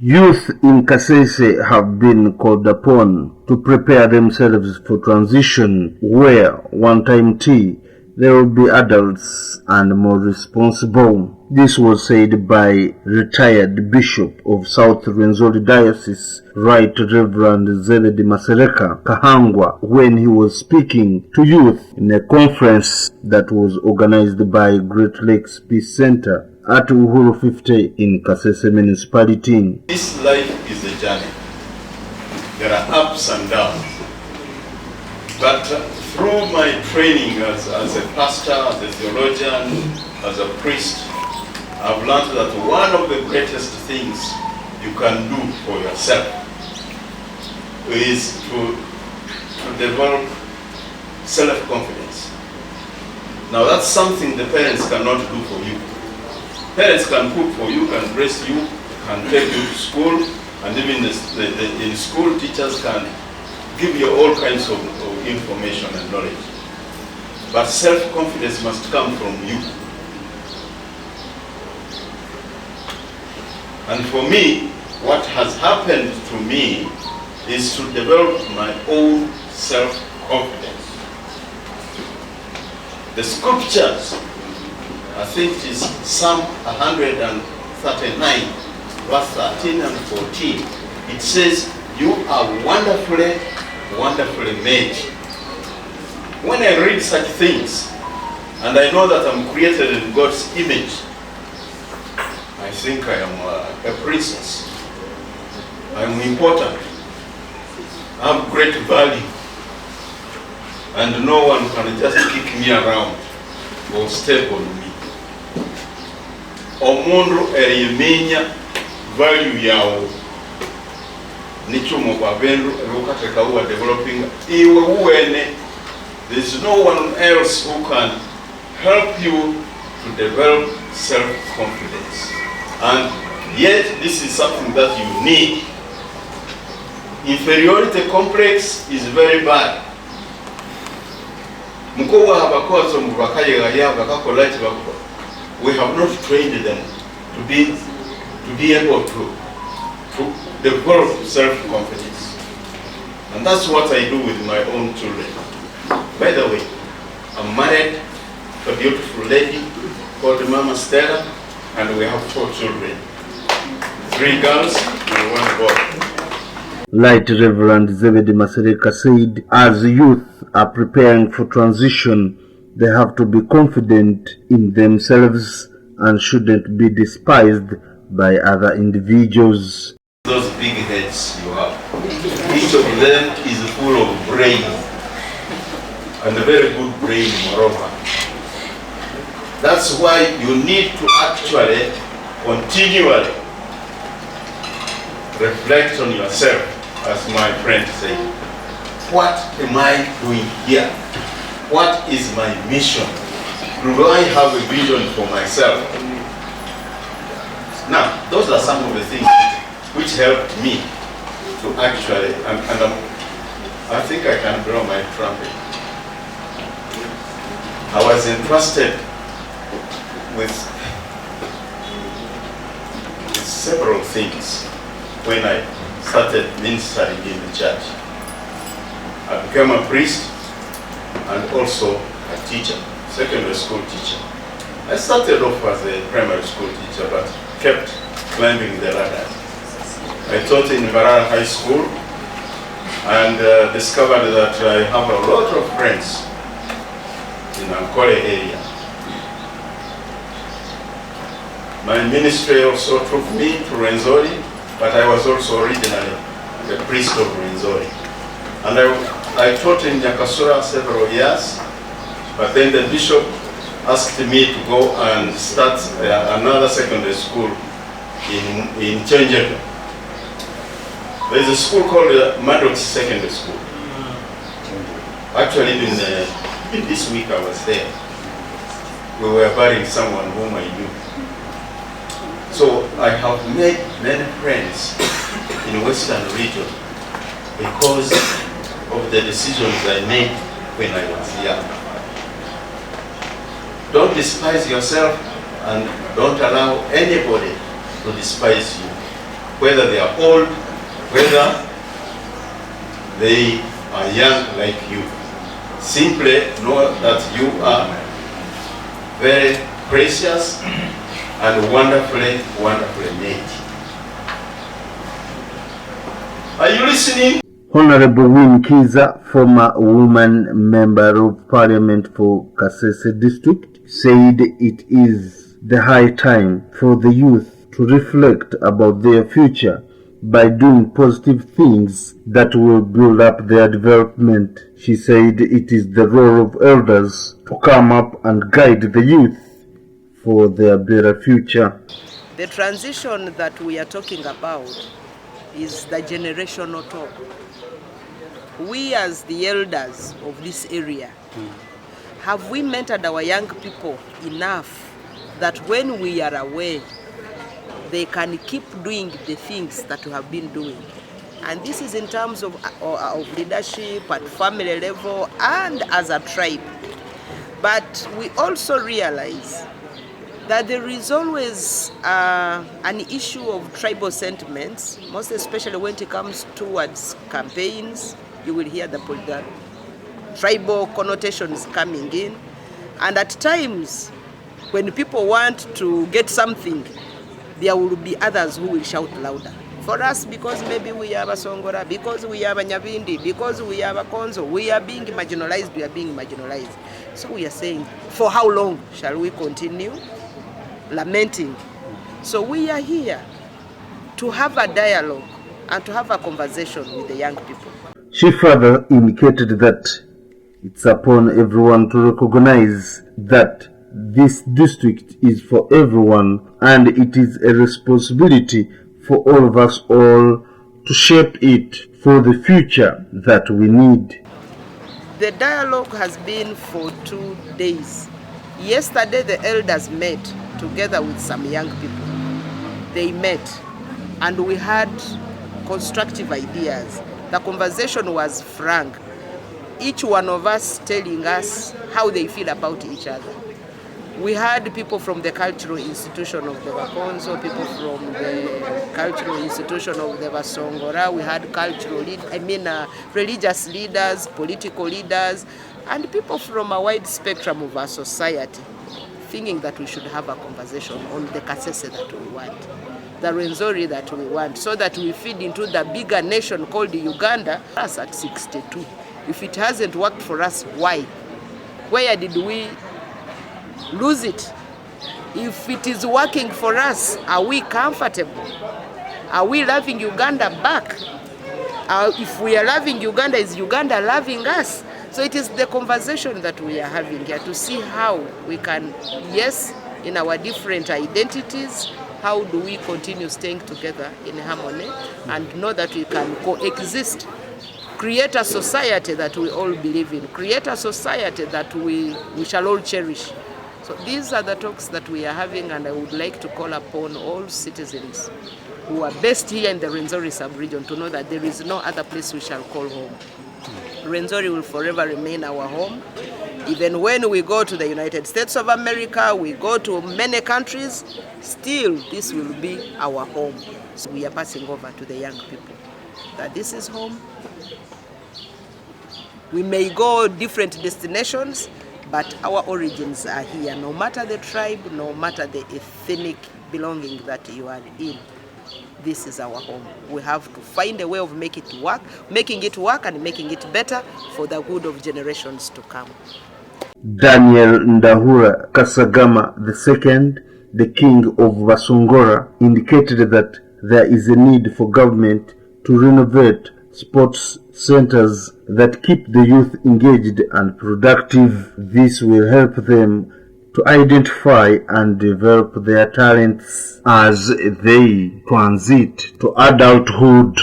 Youth in Kasese have been called upon to prepare themselves for transition where, one time tea, they will be adults and more responsible. This was said by retired Bishop of South Rwenzori Diocese, Right Reverend Zebedi Masereka Kahangwa, when he was speaking to youth in a conference that was organized by Great Lakes Peace Center at Uhuru 50 in Kasese municipality. This life is a journey. There are ups and downs. But through my training as a pastor, as a theologian, as a priest, I've learned that one of the greatest things you can do for yourself is to develop self-confidence. Now that's something the parents cannot do for you. Parents can cook for you, can dress you, can take you to school, and even in school teachers can give you all kinds of information and knowledge. But self-confidence must come from you. And for me, what has happened to me is to develop my own self-confidence. The scriptures, I think it is Psalm 139, verse 13 and 14. It says, "You are wonderfully, wonderfully made." When I read such things, and I know that I'm created in God's image, I think I am a princess. I am important. I have great value. And no one can just kick me around or step on me. Omundu eriyimenya value yawo nikyuma kwa bendu ebukateka uwa developing iwe uwene. There's no one else who can help you to develop self-confidence. And yet this is something that you need. Inferiority complex is very bad. We have not trained them to be able to develop self-confidence. And that's what I do with my own children. By the way, I'm married to a beautiful lady called Mama Stella, and we have 4 children, 3 girls and 1 boy. Right Reverend Zebedi Masereka said, as youth are preparing for transition, they have to be confident in themselves and shouldn't be despised by other individuals. Those big heads you have, each of them is full of brain, and a very good brain moreover. That's why you need to actually continually reflect on yourself, as my friend said. What am I doing here? What is my mission? Do I have a vision for myself? Now, those are some of the things which helped me to actually, I think I can blow my trumpet. I was entrusted with several things when I started ministering in the church. I became a priest and also a teacher, secondary school teacher. I started off as a primary school teacher, but kept climbing the ladder. I taught in Varara High School and discovered that I have a lot of friends in Ankole area. My ministry also took me to Rwenzori, but I was also originally a priest of Rwenzori. And I taught in Nyakasura several years, but then the bishop asked me to go and start another secondary school in Chenjeto. There's a school called Maddox Secondary School. Actually, even this week I was there. We were burying someone whom I knew. So I have made many friends in Western region because of the decisions I made when I was young. Don't despise yourself and don't allow anybody to despise you. whether they are old, whether they are young like you. Simply know that you are very precious and wonderfully, wonderfully made. Are you listening? Honorable Win Kiza, former woman member of parliament for Kasese district, said it is the high time for the youth to reflect about their future by doing positive things that will build up their development. She said it is the role of elders to come up and guide the youth for their better future. The transition that we are talking about is the generational talk. We as the elders of this area, have we mentored our young people enough that when we are away, they can keep doing the things that we have been doing? And this is in terms of leadership at family level and as a tribe. But we also realize that there is always an issue of tribal sentiments, most especially when it comes towards campaigns. You will hear the tribal connotations coming in. And at times, when people want to get something, there will be others who will shout louder. For us, because maybe we have a Songora, because we have a Nyavindi, because we have a Konzo, we are being marginalized, So we are saying, for how long shall we continue lamenting? So we are here to have a dialogue and to have a conversation with the young people. She further indicated that it's upon everyone to recognize that this district is for everyone and it is a responsibility for all of us all to shape it for the future that we need. The dialogue has been for 2 days. Yesterday the elders met together with some young people. They met and we had constructive ideas. The conversation was frank. Each one of us telling us how they feel about each other. We had people from the cultural institution of the Wakonzo, people from the cultural institution of the Wasongora. We had religious leaders, political leaders, and people from a wide spectrum of our society, thinking that we should have a conversation on the kasese that we want, the Rwenzori that we want, so that we feed into the bigger nation called Uganda. Us at 62. If it hasn't worked for us, why? Where did we lose it? If it is working for us, are we comfortable? Are we loving Uganda back? If we are loving Uganda, is Uganda loving us? So it is the conversation that we are having here to see how we can, yes, in our different identities, how do we continue staying together in harmony and know that we can coexist, create a society that we all believe in, create a society that we shall all cherish. So these are the talks that we are having, and I would like to call upon all citizens who are based here in the Rwenzori sub-region to know that there is no other place we shall call home. Rwenzori will forever remain our home. Even when we go to the United States of America, we go to many countries, still this will be our home. So we are passing over to the young people that this is home. We may go different destinations, but our origins are here. No matter the tribe, no matter the ethnic belonging that you are in, this is our home. We have to find a way of making it work and making it better for the good of generations to come. Daniel Ndahura Kasagama II, the king of Wasongora, indicated that there is a need for government to renovate sports centers that keep the youth engaged and productive. This will help them to identify and develop their talents as they transit to adulthood.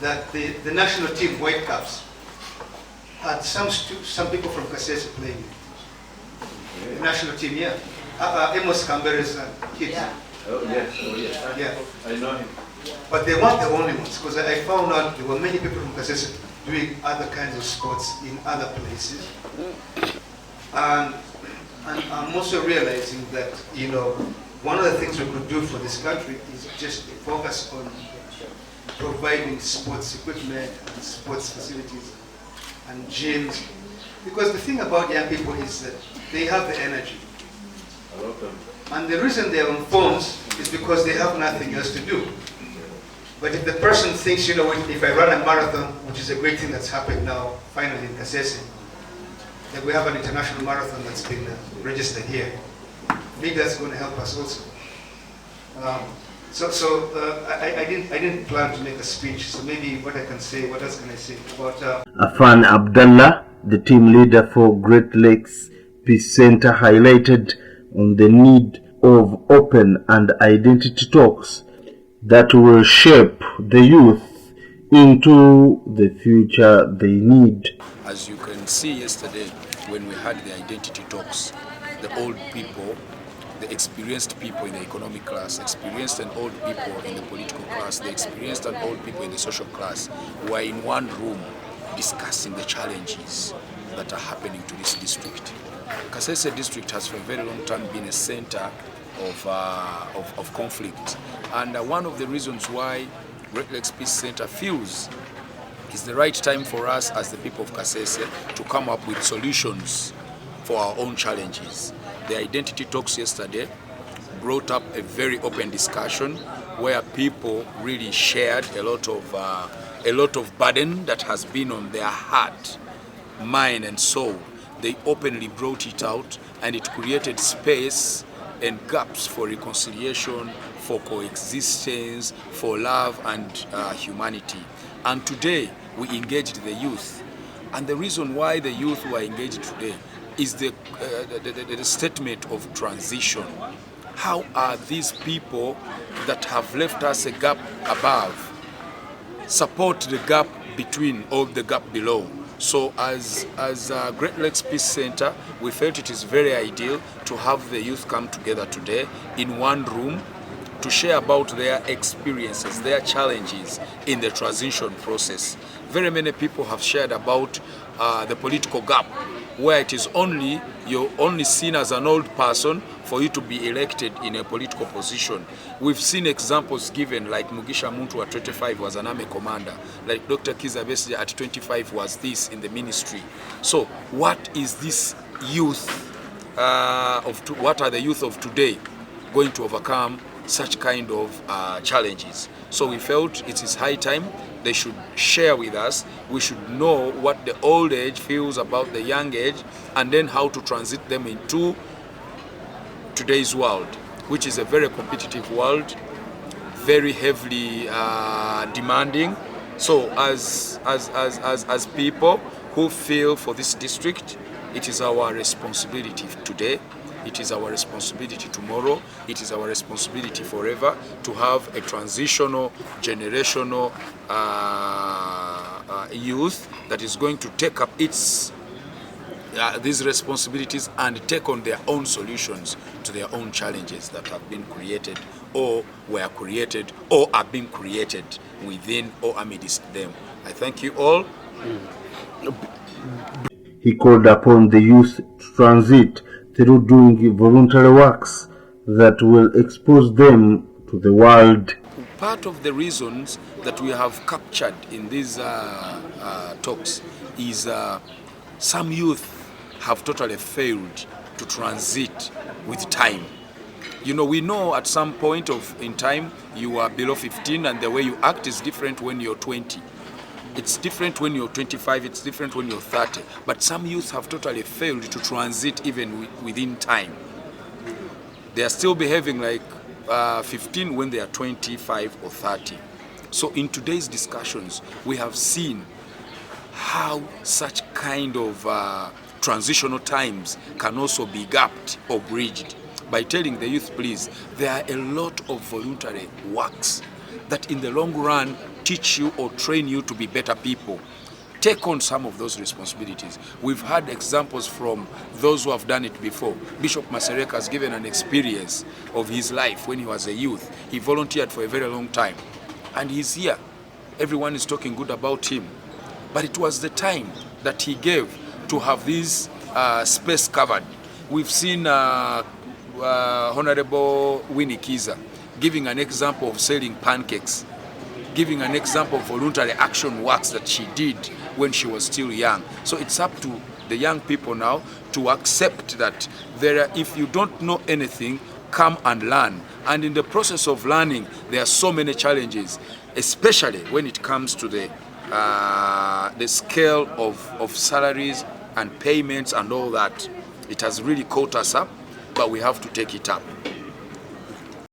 That the national team White Caps had some people from Kasese playing the national team, yeah. Amos Cambere's kids. Yeah. Oh yes. Yeah. I know him. But they weren't the only ones, because I found out there were many people from Kasese doing other kinds of sports in other places. And I'm also realizing that, one of the things we could do for this country is just focus on providing sports equipment and sports facilities and gyms. Because the thing about young people is that they have the energy. And the reason they are on phones is because they have nothing else to do. But if the person thinks, you know, if I run a marathon, which is a great thing that's happened now, finally in Kasese, that we have an international marathon that's been registered here. Maybe that's going to help us also. I didn't plan to make a speech, so maybe what I can say, what else can I say about... Afan Abdallah, the team leader for Great Lakes Peace Center, highlighted on the need of open and identity talks that will shape the youth into the future they need. As you can see yesterday, when we had the identity talks, the old people, the experienced people in the economic class, experienced and old people in the political class, the experienced and old people in the social class were in one room discussing the challenges that are happening to this district. Kasese district has for a very long time been a center of conflict. And one of the reasons why Great Lakes Peace Center feels it's the right time for us as the people of Kasese to come up with solutions for our own challenges. The identity talks yesterday brought up a very open discussion where people really shared a lot of burden that has been on their heart, mind and soul. They openly brought it out, and it created space and gaps for reconciliation, for coexistence, for love and humanity. And today we engaged the youth, and the reason why the youth were engaged today is the statement of transition. How are these people that have left us a gap above support the gap between or the gap below? So as Great Lakes Peace Center, we felt it is very ideal to have the youth come together today in one room to share about their experiences, their challenges in the transition process. Very many people have shared about the political gap, where it is you're only seen as an old person for you to be elected in a political position. We've seen examples given, like Mugisha Muntu at 25 was an army commander, like Dr. Kiza Besigye at 25 was this in the ministry. So what is this youth, what are the youth of today going to overcome such kind of challenges? So we felt it is high time they should share with us. We should know what the old age feels about the young age, and then how to transit them into today's world, which is a very competitive world, very heavily demanding. So as people who feel for this district, it is our responsibility today, it is our responsibility tomorrow, it is our responsibility forever to have a transitional, generational youth that is going to take up these responsibilities and take on their own solutions to their own challenges that have been created or were created or are being created within or amidst them. I thank you all. He called upon the youth to transit through doing voluntary works that will expose them to the world. Part of the reasons that we have captured in these talks is some youth have totally failed to transit with time. You know, we know at some point in time you are below 15 and the way you act is different when you're 20. It's different when you're 25, it's different when you're 30. But some youth have totally failed to transit even within time. They are still behaving like 15 when they are 25 or 30. So in today's discussions, we have seen how such kind of transitional times can also be gapped or bridged by telling the youth, please, there are a lot of voluntary works that in the long run teach you or train you to be better people. Take on some of those responsibilities. We've had examples from those who have done it before. Bishop Masereka has given an experience of his life when he was a youth. He volunteered for a very long time and he's here. Everyone is talking good about him. But it was the time that he gave to have this space covered. We've seen Honorable Winnie Kiza, giving an example of selling pancakes, giving an example of voluntary action works that she did when she was still young. So it's up to the young people now to accept that if you don't know anything, come and learn. And in the process of learning, there are so many challenges, especially when it comes to the scale of salaries and payments and all that. It has really caught us up, but we have to take it up.